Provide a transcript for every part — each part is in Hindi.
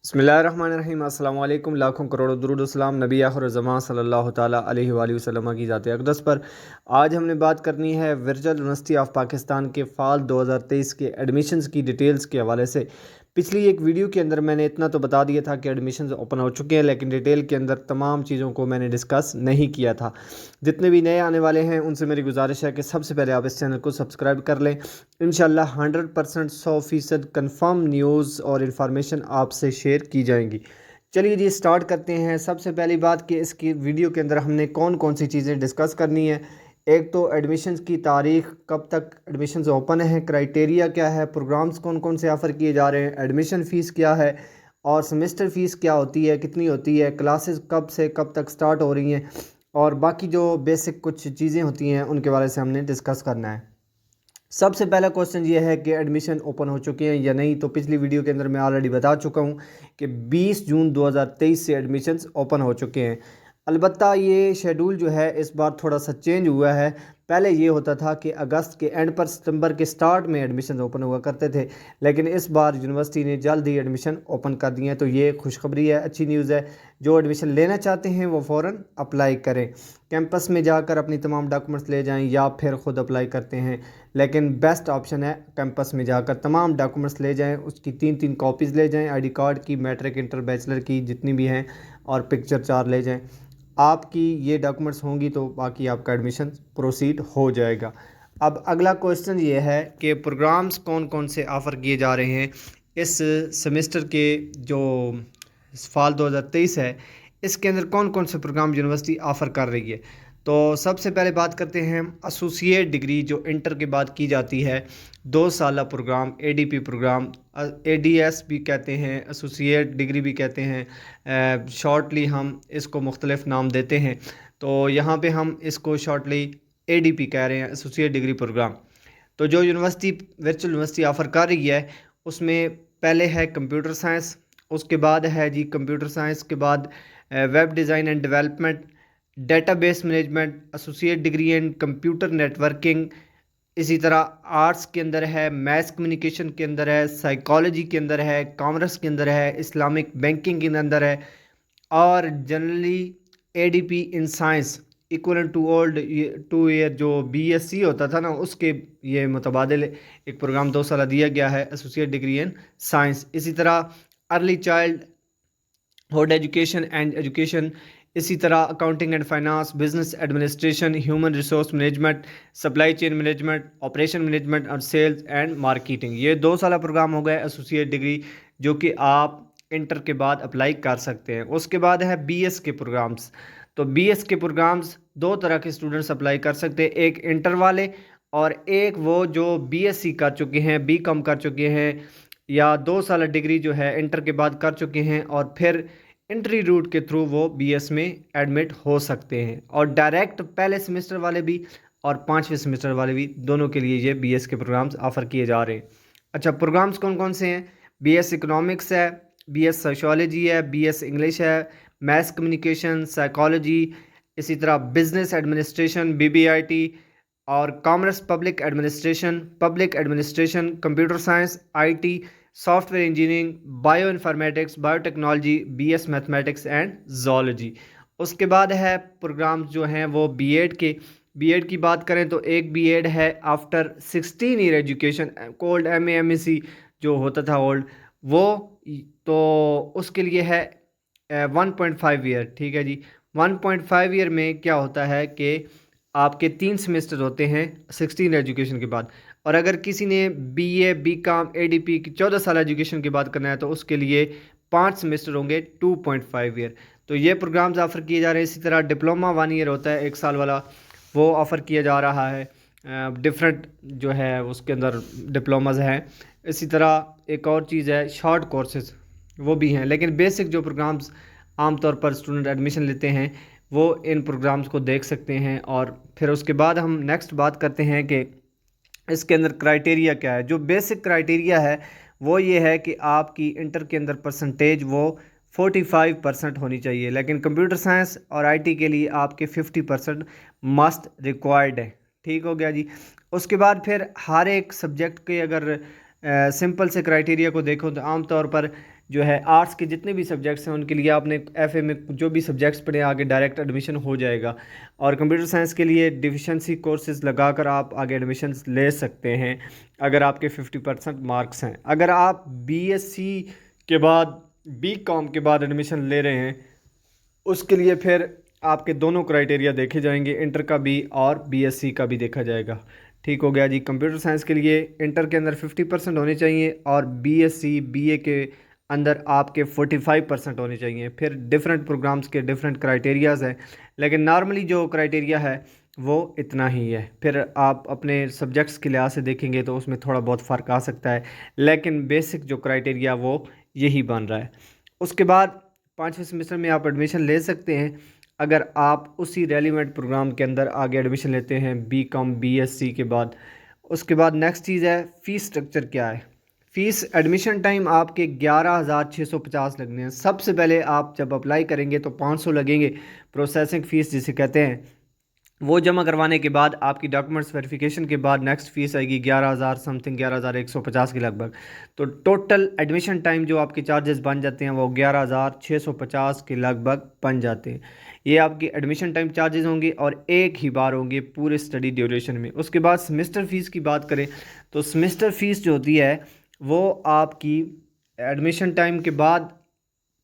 बिस्मिल्लाहिर्रहमानिर्रहीम। अस्सलाम वालेकुम। लाखों करोड़ों दुरूद व सलाम नबी आखिर ज़मां सल्लल्लाहु ताला अलैहि वसल्लम की ज़ात अक़दस पर। आज हमने बात करनी है वर्चुअल यूनिवर्सिटी ऑफ पाकिस्तान के फ़ाल 2023 के एडमिशन्स की डिटेल्स के हवाले से। पिछली एक वीडियो के अंदर मैंने इतना तो बता दिया था कि एडमिशन्स ओपन हो चुके हैं, लेकिन डिटेल के अंदर तमाम चीज़ों को मैंने डिस्कस नहीं किया था। जितने भी नए आने वाले हैं उनसे मेरी गुजारिश है कि सबसे पहले आप इस चैनल को सब्सक्राइब कर लें। इंशाल्लाह 100% 100% कन्फर्म न्यूज़ और इन्फॉर्मेशन आपसे शेयर की जाएंगी। चलिए जी स्टार्ट करते हैं। सबसे पहली बात कि इसकी वीडियो के अंदर हमने कौन कौन सी चीज़ें डिस्कस करनी है। एक तो एडमिशन्स की तारीख, कब तक एडमिशन्स ओपन है, क्राइटेरिया क्या है, प्रोग्राम्स कौन कौन से ऑफ़र किए जा रहे हैं, एडमिशन फ़ीस क्या है और सेमेस्टर फ़ीस क्या होती है, कितनी होती है, क्लासेस कब से कब तक स्टार्ट हो रही हैं और बाकी जो बेसिक कुछ चीज़ें होती हैं उनके बारे से हमने डिस्कस करना है। सबसे पहला क्वेश्चन ये है कि एडमिशन ओपन हो चुके हैं या नहीं। तो पिछली वीडियो के अंदर मैं ऑलरेडी बता चुका हूँ कि 20 जून 2023 से एडमिशन्स ओपन हो चुके हैं। अलबत्ता ये शेड्यूल जो है इस बार थोड़ा सा चेंज हुआ है। पहले ये होता था कि अगस्त के एंड पर सितंबर के स्टार्ट में एडमिशन ओपन हुआ करते थे, लेकिन इस बार यूनिवर्सिटी ने जल्द ही एडमिशन ओपन कर दिए हैं। तो ये खुशखबरी है, अच्छी न्यूज़ है। जो एडमिशन लेना चाहते हैं वो फ़ौरन अप्लाई करें। कैंपस में जाकर अपनी तमाम डॉक्यूमेंट्स ले जाएं या फिर ख़ुद अप्लाई करते हैं, लेकिन बेस्ट ऑप्शन है कैंपस में जाकर तमाम डॉक्यूमेंट्स ले जाएं। उसकी 3 कॉपीज़ ले जाएं, आईडी कार्ड की, मैट्रिक, इंटर, बैचलर की जितनी भी हैं, और पिक्चर 4 ले जाएं। आपकी ये डॉक्यूमेंट्स होंगी तो बाकी आपका एडमिशन प्रोसीड हो जाएगा। अब अगला क्वेश्चन ये है कि प्रोग्राम्स कौन कौन से ऑफ़र किए जा रहे हैं इस सेमेस्टर के। जो फाल 2023 है इसके अंदर कौन कौन से प्रोग्राम यूनिवर्सिटी ऑफ़र कर रही है। तो सबसे पहले बात करते हैं एसोसिएट डिग्री जो इंटर के बाद की जाती है, 2 साल प्रोग्राम, एडीपी प्रोग्राम, एडीएस भी कहते हैं, एसोसिएट डिग्री भी कहते हैं। शॉर्टली हम इसको मुख्तलिफ नाम देते हैं, तो यहाँ पे हम इसको शॉर्टली एडीपी कह रहे हैं, एसोसिएट डिग्री प्रोग्राम। तो जो यूनिवर्सिटी वर्चुअल यूनिवर्सिटी ऑफ़र कर रही है उसमें पहले है कंप्यूटर साइंस, उसके बाद है जी कंप्यूटर साइंस के बाद web design and development, database management, associate degree in computer networking. इसी तरह आर्ट्स के अंदर है, मैथ्स कम्युनिकेशन के अंदर है, साइकोलॉजी के अंदर है, कॉमर्स के अंदर है, इस्लामिक बैंकिंग के अंदर है, और generally ADP in science equal to old 2 year जो बीएससी होता था ना, उसके ये मुतबादिल एक प्रोग्राम 2 साल दिया गया है, एसोसिएट डिग्री इन साइंस। इसी तरह early child hood education and education, इसी तरह accounting and finance, business administration, human resource management, supply chain management, operation management और सेल्स एंड मार्केटिंग। ये 2 साल प्रोग्राम हो गया एसोसिएट डिग्री, जो कि आप इंटर के बाद अप्लाई कर सकते हैं। उसके बाद है बीएस के प्रोग्राम्स। तो बीएस के प्रोग्राम्स 2 तरह के स्टूडेंट्स अप्लाई कर सकते हैं, एक इंटर वाले और एक वो जो बीएससी कर चुके हैं, बीकॉम कर चुके हैं, या 2 साल डिग्री जो है इंटर के बाद कर चुके हैं और फिर एंट्री रूट के थ्रू वो बीएस में एडमिट हो सकते हैं। और डायरेक्ट पहले सेमेस्टर वाले भी और 5वें सेमेस्टर वाले भी, दोनों के लिए ये बीएस के प्रोग्राम्स ऑफ़र किए जा रहे हैं। अच्छा, प्रोग्राम्स कौन कौन से हैं? बीएस इकोनॉमिक्स है, बीएस सोशियोलॉजी है, बीएस इंग्लिश है, मैथ्स कम्युनिकेशन, साइकोलॉजी, इसी तरह बिजनेस एडमिनिस्ट्रेशन बीबीआईटी, और commerce public administration, computer science, IT, software engineering, bioinformatics, biotechnology, BS mathematics and zoology. उसके बाद है प्रोग्राम्स जो हैं वो बीएड की बात करें तो एक बीएड है after 16 year education, cold MAC जो होता था ओल्ड वो, तो उसके लिए है 1.5 ईयर। ठीक है जी, 1.5 ईयर में क्या होता है कि आपके 3 सेमेस्टर होते हैं 16 एजुकेशन के बाद। और अगर किसी ने बीए, बीकॉम, एडीपी की 14 साल एजुकेशन की बात करना है तो उसके लिए 5 सेमेस्टर होंगे 2.5 ईयर। तो ये प्रोग्राम्स ऑफ़र किए जा रहे हैं। इसी तरह डिप्लोमा 1 ईयर होता है, 1 साल वाला, वो ऑफ़र किया जा रहा है। डिफरेंट जो है उसके अंदर डिप्लोमाज हैं। इसी तरह एक और चीज़ है शॉर्ट कोर्सेज, वो भी हैं, लेकिन बेसिक जो प्रोग्राम्स आमतौर पर स्टूडेंट एडमिशन लेते हैं वो इन प्रोग्राम्स को देख सकते हैं। और फिर उसके बाद हम नेक्स्ट बात करते हैं कि इसके अंदर क्राइटेरिया क्या है। जो बेसिक क्राइटेरिया है वो ये है कि आपकी इंटर के अंदर परसेंटेज वो 45% होनी चाहिए, लेकिन कंप्यूटर साइंस और आईटी के लिए आपके 50% मस्ट रिक्वायर्ड है। ठीक हो गया जी। उसके बाद फिर हर एक सब्जेक्ट के अगर सिंपल से क्राइटेरिया को देखो तो आमतौर पर जो है आर्ट्स के जितने भी सब्जेक्ट्स हैं उनके लिए आपने एफए में जो भी सब्जेक्ट्स पढ़े आगे डायरेक्ट एडमिशन हो जाएगा। और कंप्यूटर साइंस के लिए डिफिशेंसी कोर्सेज लगाकर आप आगे एडमिशन ले सकते हैं अगर आपके 50% मार्क्स हैं। अगर आप बीएससी के बाद बीकॉम के बाद एडमिशन ले रहे हैं उसके लिए फिर आपके दोनों क्राइटेरिया देखे जाएंगे, इंटर का भी और बीएससी का भी देखा जाएगा। ठीक हो गया जी। कंप्यूटर साइंस के लिए इंटर के अंदर 50% होने चाहिए और बीएससी बीए के अंदर आपके 45% होने चाहिए। फिर डिफरेंट प्रोग्राम्स के डिफरेंट क्राइटेरियाज हैं, लेकिन नॉर्मली जो क्राइटेरिया है वो इतना ही है। फिर आप अपने सब्जेक्ट्स के लिहाज से देखेंगे तो उसमें थोड़ा बहुत फ़र्क आ सकता है, लेकिन बेसिक जो क्राइटेरिया वो यही बन रहा है। उसके बाद 5वें सेमेस्टर में आप एडमिशन ले सकते हैं अगर आप उसी रेलिवेंट प्रोग्राम के अंदर आगे एडमिशन लेते हैं बीकॉम बीएससी के बाद। उसके बाद नेक्स्ट चीज़ है फ़ीस स्ट्रक्चर क्या है। फ़ीस एडमिशन टाइम आपके 11,650 लगने हैं। सबसे पहले आप जब अप्लाई करेंगे तो 500 लगेंगे, प्रोसेसिंग फ़ीस जिसे कहते हैं। वो जमा करवाने के बाद आपकी डॉक्यूमेंट्स वेरिफिकेशन के बाद नेक्स्ट फ़ीस आएगी 11,000 समथिंग, 11,150 के लगभग। तो टोटल एडमिशन टाइम जो आपके चार्जेस बन जाते हैं वो 11,650 के लगभग बन जाते हैं। ये आपकी एडमिशन टाइम चार्जेस होंगे और एक ही बार होंगे पूरे स्टडी ड्यूरेशन में। उसके बाद सेमेस्टर फ़ीस की बात करें तो सेमेस्टर फ़ीस जो होती है वो आपकी एडमिशन टाइम के बाद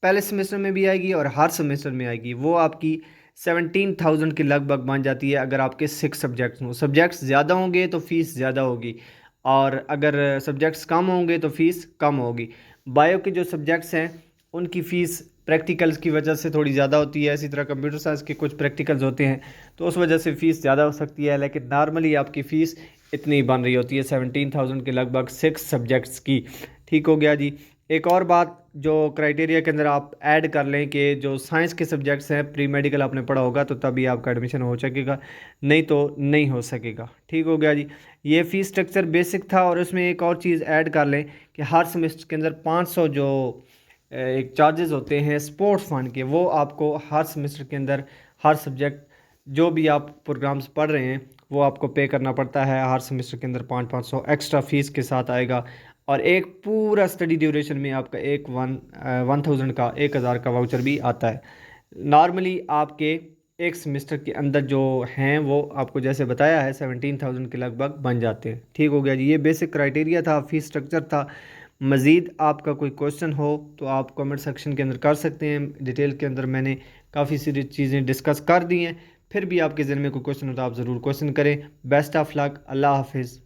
पहले सेमेस्टर में भी आएगी और हर सेमेस्टर में आएगी। वो आपकी 17,000 के लगभग बन जाती है अगर आपके 6 सब्जेक्ट्स हों। सब्जेक्ट्स ज़्यादा होंगे तो फ़ीस ज़्यादा होगी और अगर सब्जेक्ट्स कम होंगे तो फ़ीस कम होगी। बायो के जो सब्जेक्ट्स हैं उनकी फ़ीस प्रैक्टिकल्स की वजह से थोड़ी ज़्यादा होती है। इसी तरह कंप्यूटर साइंस के कुछ प्रैक्टिकल्स होते हैं तो उस वजह से फ़ीस ज़्यादा हो सकती है, लेकिन नॉर्मली आपकी फ़ीस इतनी बन रही होती है 17,000 के लगभग 6 सब्जेक्ट्स की। ठीक हो गया जी। एक और बात जो क्राइटेरिया के अंदर आप ऐड कर लें कि जो साइंस के सब्जेक्ट्स हैं प्री मेडिकल आपने पढ़ा होगा तो तभी आपका एडमिशन हो सकेगा, नहीं तो नहीं हो सकेगा। ठीक हो गया जी। ये फ़ीस स्ट्रक्चर बेसिक था और उसमें एक और चीज़ ऐड कर लें कि हर सेमेस्टर के अंदर 500 जो एक चार्जेस होते हैं स्पोर्ट्स फंड के, वो आपको हर सेमेस्टर के अंदर हर सब्जेक्ट जो भी आप प्रोग्राम्स पढ़ रहे हैं वो आपको पे करना पड़ता है। हर सेमेस्टर के अंदर 500 एक्स्ट्रा फ़ीस के साथ आएगा और एक पूरा स्टडी ड्यूरेशन में आपका 1,000 का 1,000 का वाउचर भी आता है। नॉर्मली आपके एक सेमेस्टर के अंदर जो हैं वो आपको जैसे बताया है 17,000 के लगभग बन जाते हैं। ठीक हो गया जी। ये बेसिक क्राइटेरिया था, फ़ीस स्ट्रक्चर था। मज़ीद आपका कोई क्वेश्चन हो तो आप कमेंट सेक्शन के अंदर कर सकते हैं। डिटेल के अंदर मैंने काफ़ी सारी चीज़ें डिस्कस कर दी हैं। फिर भी आपके ज़हन में कोई क्वेश्चन हो तो आप ज़रूर क्वेश्चन करें। Best of luck. अल्लाह हाफिज़।